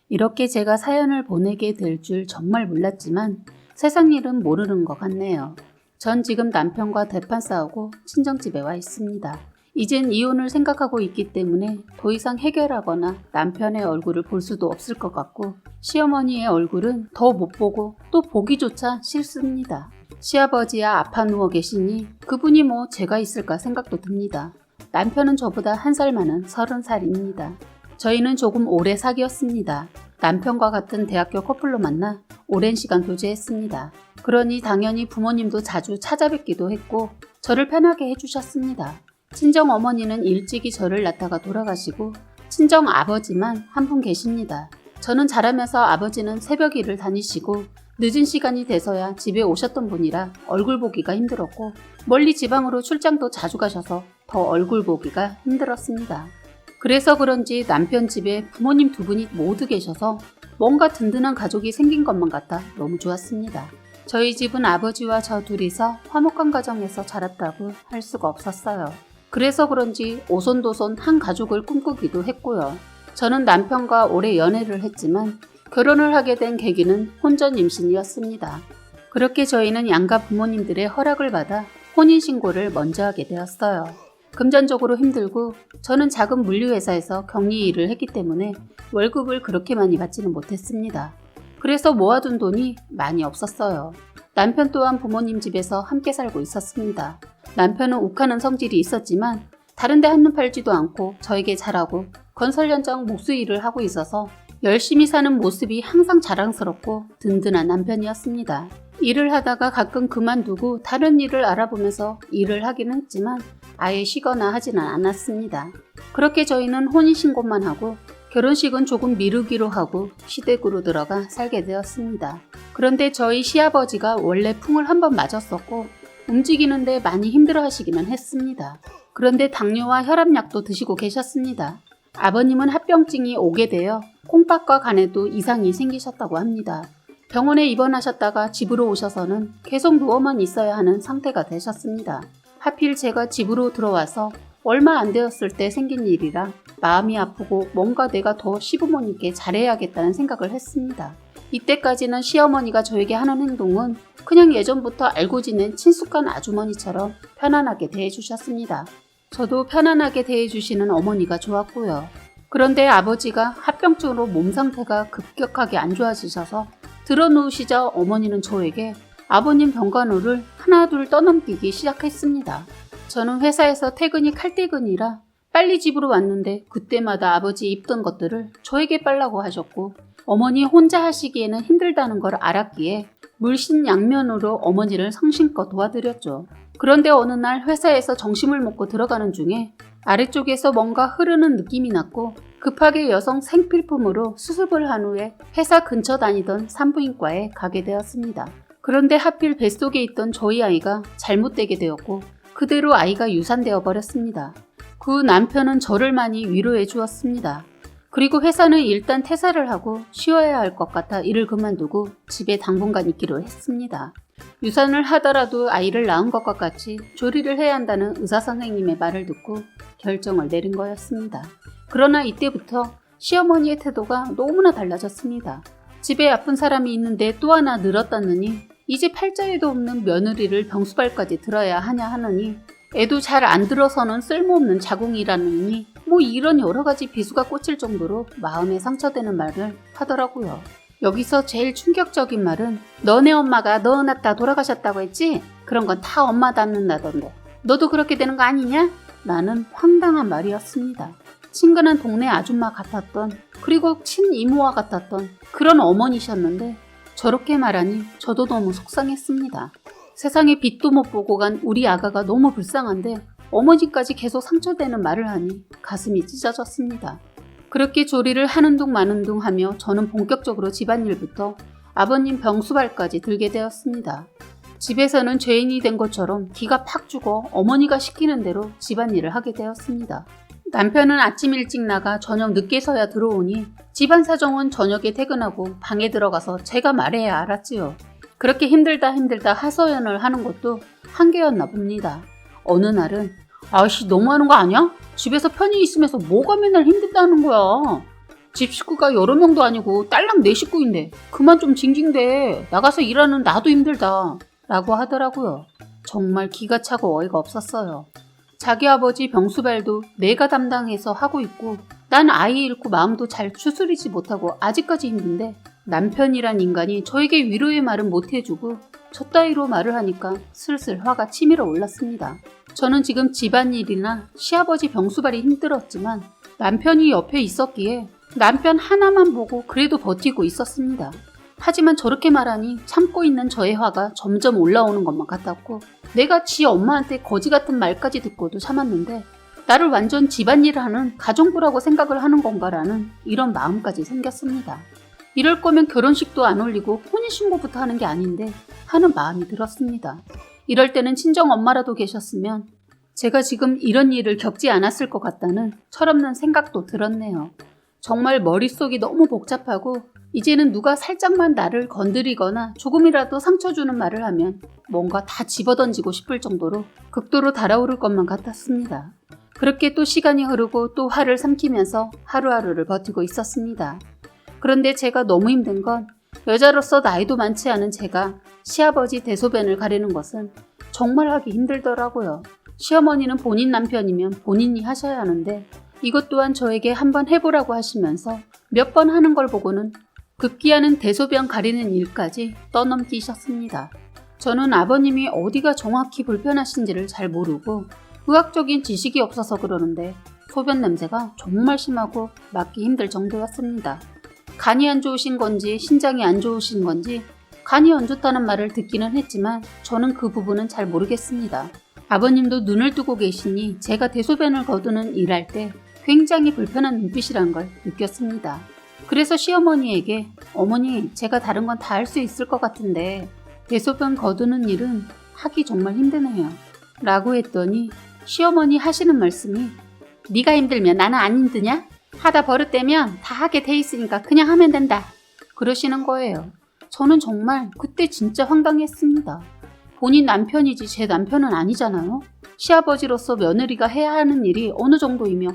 이렇게 제가 사연을 보내게 될 줄 정말 몰랐지만 세상 일은 모르는 것 같네요. 전 지금 남편과 대판 싸우고 친정집에 와 있습니다. 이젠 이혼을 생각하고 있기 때문에 더 이상 해결하거나 남편의 얼굴을 볼 수도 없을 것 같고 시어머니의 얼굴은 더 못 보고 또 보기조차 싫습니다. 시아버지야 아파 누워 계시니 그분이 뭐 제가 있을까 생각도 듭니다. 남편은 저보다 한 살 많은 30살입니다. 저희는 조금 오래 사귀었습니다. 남편과 같은 대학교 커플로 만나 오랜 시간 교제했습니다. 그러니 당연히 부모님도 자주 찾아뵙기도 했고 저를 편하게 해주셨습니다. 친정 어머니는 일찍이 저를 낳다가 돌아가시고 친정 아버지만 한 분 계십니다. 저는 자라면서 아버지는 새벽 일을 다니시고 늦은 시간이 돼서야 집에 오셨던 분이라 얼굴 보기가 힘들었고 멀리 지방으로 출장도 자주 가셔서 더 얼굴 보기가 힘들었습니다. 그래서 그런지 남편 집에 부모님 두 분이 모두 계셔서 뭔가 든든한 가족이 생긴 것만 같아 너무 좋았습니다. 저희 집은 아버지와 저 둘이서 화목한 가정에서 자랐다고 할 수가 없었어요. 그래서 그런지 오손도손 한 가족을 꿈꾸기도 했고요. 저는 남편과 오래 연애를 했지만 결혼을 하게 된 계기는 혼전 임신이었습니다. 그렇게 저희는 양가 부모님들의 허락을 받아 혼인신고를 먼저 하게 되었어요. 금전적으로 힘들고 저는 작은 물류회사에서 격리 일을 했기 때문에 월급을 그렇게 많이 받지는 못했습니다. 그래서 모아둔 돈이 많이 없었어요. 남편 또한 부모님 집에서 함께 살고 있었습니다. 남편은 욱하는 성질이 있었지만 다른 데 한눈 팔지도 않고 저에게 잘하고 건설 현장 목수 일을 하고 있어서 열심히 사는 모습이 항상 자랑스럽고 든든한 남편이었습니다. 일을 하다가 가끔 그만두고 다른 일을 알아보면서 일을 하기는 했지만 아예 쉬거나 하지는 않았습니다. 그렇게 저희는 혼인신고만 하고 결혼식은 조금 미루기로 하고 시댁으로 들어가 살게 되었습니다. 그런데 저희 시아버지가 원래 풍을 한번 맞았었고 움직이는데 많이 힘들어 하시기는 했습니다. 그런데 당뇨와 혈압약도 드시고 계셨습니다. 아버님은 합병증이 오게 되어 콩팥과 간에도 이상이 생기셨다고 합니다. 병원에 입원하셨다가 집으로 오셔서는 계속 누워만 있어야 하는 상태가 되셨습니다. 하필 제가 집으로 들어와서 얼마 안 되었을 때 생긴 일이라 마음이 아프고 뭔가 내가 더 시부모님께 잘해야겠다는 생각을 했습니다. 이때까지는 시어머니가 저에게 하는 행동은 그냥 예전부터 알고 지낸 친숙한 아주머니처럼 편안하게 대해주셨습니다. 저도 편안하게 대해주시는 어머니가 좋았고요. 그런데 아버지가 합병증으로 몸 상태가 급격하게 안 좋아지셔서 들어누우시자 어머니는 저에게 아버님 병간호를 하나둘 떠넘기기 시작했습니다. 저는 회사에서 퇴근이 칼퇴근이라 빨리 집으로 왔는데 그때마다 아버지 입던 것들을 저에게 빨라고 하셨고 어머니 혼자 하시기에는 힘들다는 걸 알았기에 물신양면으로 어머니를 성심껏 도와드렸죠. 그런데 어느 날 회사에서 점심을 먹고 들어가는 중에 아래쪽에서 뭔가 흐르는 느낌이 났고 급하게 여성 생필품으로 수습을 한 후에 회사 근처 다니던 산부인과에 가게 되었습니다. 그런데 하필 뱃속에 있던 저희 아이가 잘못되게 되었고 그대로 아이가 유산되어 버렸습니다. 그 남편은 저를 많이 위로해 주었습니다. 그리고 회사는 일단 퇴사를 하고 쉬어야 할 것 같아 일을 그만두고 집에 당분간 있기로 했습니다. 유산을 하더라도 아이를 낳은 것과 같이 조리를 해야 한다는 의사 선생님의 말을 듣고 결정을 내린 거였습니다. 그러나 이때부터 시어머니의 태도가 너무나 달라졌습니다. 집에 아픈 사람이 있는데 또 하나 늘었다느니 이제 팔자에도 없는 며느리를 병수발까지 들어야 하냐 하느니 애도 잘 안 들어서는 쓸모없는 자궁이라느니 뭐 이런 여러 가지 비수가 꽂힐 정도로 마음에 상처되는 말을 하더라고요. 여기서 제일 충격적인 말은 너네 엄마가 너 낳다 돌아가셨다고 했지? 그런 건 다 엄마 낳는다던데 너도 그렇게 되는 거 아니냐? 라는 황당한 말이었습니다. 친근한 동네 아줌마 같았던 그리고 친이모와 같았던 그런 어머니셨는데 저렇게 말하니 저도 너무 속상했습니다. 세상에 빛도 못 보고 간 우리 아가가 너무 불쌍한데 어머니까지 계속 상처되는 말을 하니 가슴이 찢어졌습니다. 그렇게 조리를 하는 둥 마는 둥 하며 저는 본격적으로 집안일부터 아버님 병수발까지 들게 되었습니다. 집에서는 죄인이 된 것처럼 기가 팍 죽어 어머니가 시키는 대로 집안일을 하게 되었습니다. 남편은 아침 일찍 나가 저녁 늦게서야 들어오니 집안 사정은 저녁에 퇴근하고 방에 들어가서 제가 말해야 알았지요. 그렇게 힘들다 하소연을 하는 것도 한계였나 봅니다. 어느 날은 아이씨 너무하는 거 아니야? 집에서 편히 있으면서 뭐가 맨날 힘들다는 거야. 집 식구가 여러 명도 아니고 딸랑 내 식구인데 그만 좀 징징대. 나가서 일하는 나도 힘들다. 라고 하더라고요. 정말 기가 차고 어이가 없었어요. 자기 아버지 병수발도 내가 담당해서 하고 있고 난 아이 잃고 마음도 잘 추스리지 못하고 아직까지 힘든데 남편이란 인간이 저에게 위로의 말은 못해주고 저 따위로 말을 하니까 슬슬 화가 치밀어 올랐습니다. 저는 지금 집안일이나 시아버지 병수발이 힘들었지만 남편이 옆에 있었기에 남편 하나만 보고 그래도 버티고 있었습니다. 하지만 저렇게 말하니 참고 있는 저의 화가 점점 올라오는 것만 같았고 내가 지 엄마한테 거지 같은 말까지 듣고도 참았는데 나를 완전 집안일을 하는 가정부라고 생각을 하는 건가라는 이런 마음까지 생겼습니다. 이럴 거면 결혼식도 안 올리고 혼인신고부터 하는 게 아닌데 하는 마음이 들었습니다. 이럴 때는 친정엄마라도 계셨으면 제가 지금 이런 일을 겪지 않았을 것 같다는 철없는 생각도 들었네요. 정말 머릿속이 너무 복잡하고 이제는 누가 살짝만 나를 건드리거나 조금이라도 상처 주는 말을 하면 뭔가 다 집어던지고 싶을 정도로 극도로 달아오를 것만 같았습니다. 그렇게 또 시간이 흐르고 또 화를 삼키면서 하루하루를 버티고 있었습니다. 그런데 제가 너무 힘든 건 여자로서 나이도 많지 않은 제가 시아버지 대소변을 가리는 것은 정말 하기 힘들더라고요. 시어머니는 본인 남편이면 본인이 하셔야 하는데 이것 또한 저에게 한번 해보라고 하시면서 몇 번 하는 걸 보고는 급기야는 대소변 가리는 일까지 떠넘기셨습니다. 저는 아버님이 어디가 정확히 불편하신지를 잘 모르고 의학적인 지식이 없어서 그러는데 소변 냄새가 정말 심하고 맡기 힘들 정도였습니다. 간이 안 좋으신 건지 신장이 안 좋으신 건지 간이 안 좋다는 말을 듣기는 했지만 저는 그 부분은 잘 모르겠습니다. 아버님도 눈을 뜨고 계시니 제가 대소변을 거두는 일할 때 굉장히 불편한 눈빛이란 걸 느꼈습니다. 그래서 시어머니에게 어머니 제가 다른 건 다 할 수 있을 것 같은데 대소변 거두는 일은 하기 정말 힘드네요. 라고 했더니 시어머니 하시는 말씀이 네가 힘들면 나는 안 힘드냐? 하다 버릇되면 다 하게 돼 있으니까 그냥 하면 된다. 그러시는 거예요. 저는 정말 그때 진짜 황당했습니다. 본인 남편이지 제 남편은 아니잖아요. 시아버지로서 며느리가 해야 하는 일이 어느 정도이며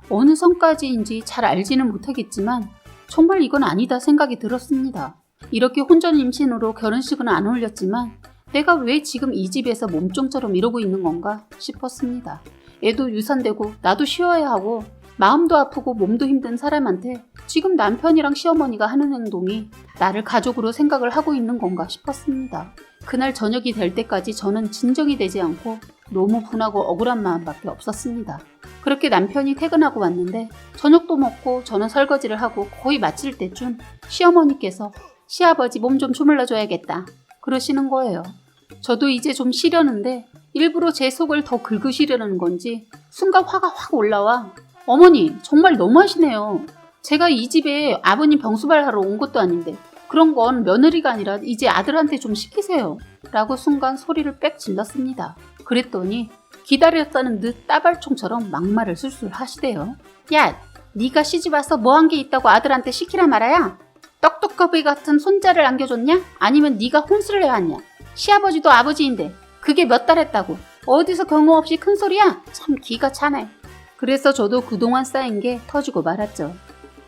어느 선까지인지 잘 알지는 못하겠지만 정말 이건 아니다 생각이 들었습니다. 이렇게 혼전 임신으로 결혼식은 안 올렸지만 내가 왜 지금 이 집에서 몸종처럼 이러고 있는 건가 싶었습니다. 애도 유산되고 나도 쉬어야 하고 마음도 아프고 몸도 힘든 사람한테 지금 남편이랑 시어머니가 하는 행동이 나를 가족으로 생각을 하고 있는 건가 싶었습니다. 그날 저녁이 될 때까지 저는 진정이 되지 않고 너무 분하고 억울한 마음밖에 없었습니다. 그렇게 남편이 퇴근하고 왔는데 저녁도 먹고 저는 설거지를 하고 거의 마칠 때쯤 시어머니께서 시아버지 몸 좀 주물러줘야겠다 그러시는 거예요. 저도 이제 좀 쉬려는데 일부러 제 속을 더 긁으시려는 건지 순간 화가 확 올라와 어머니 정말 너무하시네요. 제가 이 집에 아버님 병수발하러 온 것도 아닌데 그런 건 며느리가 아니라 이제 아들한테 좀 시키세요. 라고 순간 소리를 빽 질렀습니다. 그랬더니 기다렸다는 듯 따발총처럼 막말을 술술 하시대요. 야, 네가 시집와서 뭐 한 게 있다고 아들한테 시키라 말아야? 떡떡거비 같은 손자를 안겨줬냐? 아니면 네가 혼수를 해왔냐? 시아버지도 아버지인데 그게 몇 달 했다고 어디서 경우 없이 큰 소리야? 참 기가 차네. 그래서 저도 그동안 쌓인 게 터지고 말았죠.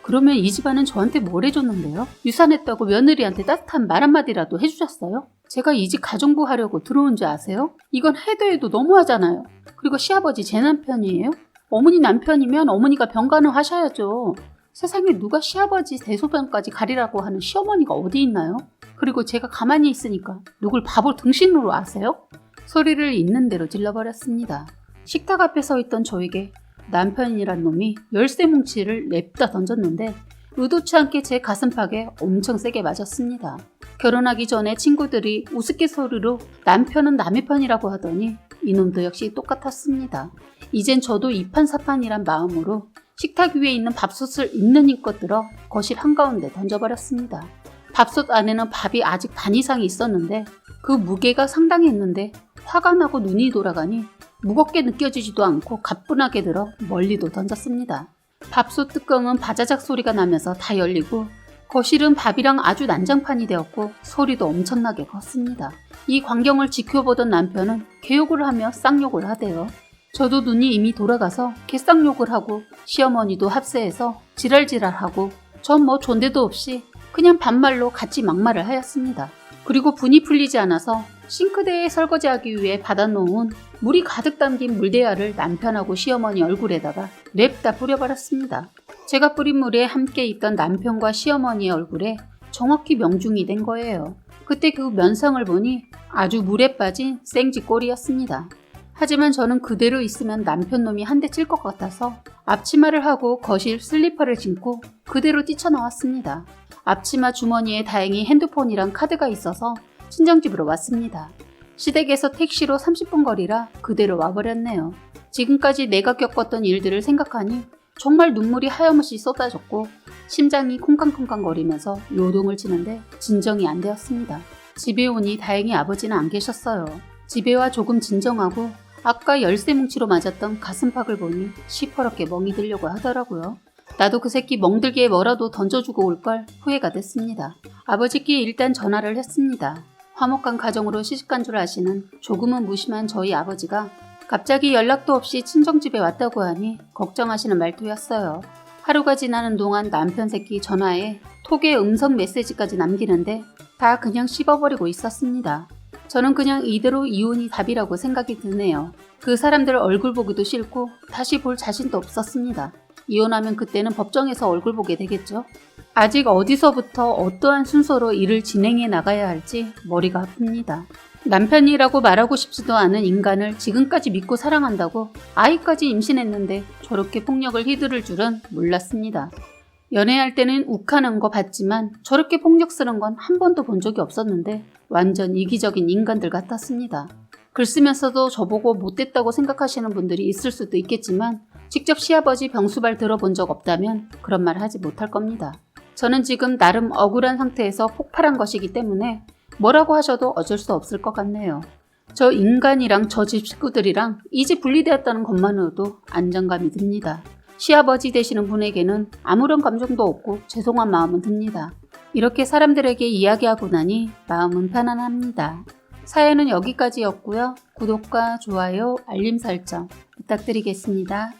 그러면 이 집안은 저한테 뭘 해줬는데요? 유산했다고 며느리한테 따뜻한 말 한마디라도 해주셨어요? 제가 이 집 가정부 하려고 들어온 줄 아세요? 이건 해도 너무하잖아요. 그리고 시아버지 제 남편이에요? 어머니 남편이면 어머니가 병간호 하셔야죠. 세상에 누가 시아버지 대소변까지 가리라고 하는 시어머니가 어디 있나요? 그리고 제가 가만히 있으니까 누굴 바보 등신으로 아세요? 소리를 있는 대로 질러버렸습니다. 식탁 앞에 서 있던 저에게 남편이란 놈이 열쇠 뭉치를 냅다 던졌는데 의도치 않게 제 가슴팍에 엄청 세게 맞았습니다. 결혼하기 전에 친구들이 우스갯소리로 남편은 남의 편이라고 하더니 이놈도 역시 똑같았습니다. 이젠 저도 이판사판이란 마음으로 식탁 위에 있는 밥솥을 있는 힘껏 들어 거실 한가운데 던져버렸습니다. 밥솥 안에는 밥이 아직 반 이상이 있었는데 그 무게가 상당했는데 화가 나고 눈이 돌아가니 무겁게 느껴지지도 않고 가뿐하게 들어 멀리도 던졌습니다. 밥솥 뚜껑은 바자작 소리가 나면서 다 열리고 거실은 밥이랑 아주 난장판이 되었고 소리도 엄청나게 컸습니다. 이 광경을 지켜보던 남편은 개욕을 하며 쌍욕을 하대요. 저도 눈이 이미 돌아가서 개쌍욕을 하고 시어머니도 합세해서 지랄지랄하고 전 뭐 존대도 없이 그냥 반말로 같이 막말을 하였습니다. 그리고 분이 풀리지 않아서 싱크대에 설거지하기 위해 받아놓은 물이 가득 담긴 물대야를 남편하고 시어머니 얼굴에다가 냅다 뿌려버렸습니다. 제가 뿌린 물에 함께 있던 남편과 시어머니의 얼굴에 정확히 명중이 된 거예요. 그때 그 면상을 보니 아주 물에 빠진 생쥐 꼴이었습니다. 하지만 저는 그대로 있으면 남편 놈이 한 대 칠 것 같아서 앞치마를 하고 거실 슬리퍼를 신고 그대로 뛰쳐나왔습니다. 앞치마 주머니에 다행히 핸드폰이랑 카드가 있어서 친정집으로 왔습니다. 시댁에서 택시로 30분 거리라 그대로 와버렸네요. 지금까지 내가 겪었던 일들을 생각하니 정말 눈물이 하염없이 쏟아졌고 심장이 콩강콩강거리면서 요동을 치는데 진정이 안 되었습니다. 집에 오니 다행히 아버지는 안 계셨어요. 집에 와 조금 진정하고 아까 열쇠 뭉치로 맞았던 가슴팍을 보니 시퍼렇게 멍이 들려고 하더라고요. 나도 그 새끼 멍들게 뭐라도 던져주고 올 걸 후회가 됐습니다. 아버지께 일단 전화를 했습니다. 화목한 가정으로 시집간 줄 아시는 조금은 무심한 저희 아버지가 갑자기 연락도 없이 친정집에 왔다고 하니 걱정하시는 말투였어요. 하루가 지나는 동안 남편 새끼 전화에 톡에 음성 메시지까지 남기는데 다 그냥 씹어버리고 있었습니다. 저는 그냥 이대로 이혼이 답이라고 생각이 드네요. 그 사람들 얼굴 보기도 싫고 다시 볼 자신도 없었습니다. 이혼하면 그때는 법정에서 얼굴 보게 되겠죠. 아직 어디서부터 어떠한 순서로 일을 진행해 나가야 할지 머리가 아픕니다. 남편이라고 말하고 싶지도 않은 인간을 지금까지 믿고 사랑한다고 아이까지 임신했는데 저렇게 폭력을 휘두를 줄은 몰랐습니다. 연애할 때는 욱하는 거 봤지만 저렇게 폭력 쓰는 건 한 번도 본 적이 없었는데 완전 이기적인 인간들 같았습니다. 글 쓰면서도 저보고 못됐다고 생각하시는 분들이 있을 수도 있겠지만 직접 시아버지 병수발 들어본 적 없다면 그런 말 하지 못할 겁니다. 저는 지금 나름 억울한 상태에서 폭발한 것이기 때문에 뭐라고 하셔도 어쩔 수 없을 것 같네요. 저 인간이랑 저 집 식구들이랑 이제 분리되었다는 것만으로도 안정감이 듭니다. 시아버지 되시는 분에게는 아무런 감정도 없고 죄송한 마음은 듭니다. 이렇게 사람들에게 이야기하고 나니 마음은 편안합니다. 사연은 여기까지였고요. 구독과 좋아요, 알림 설정 부탁드리겠습니다.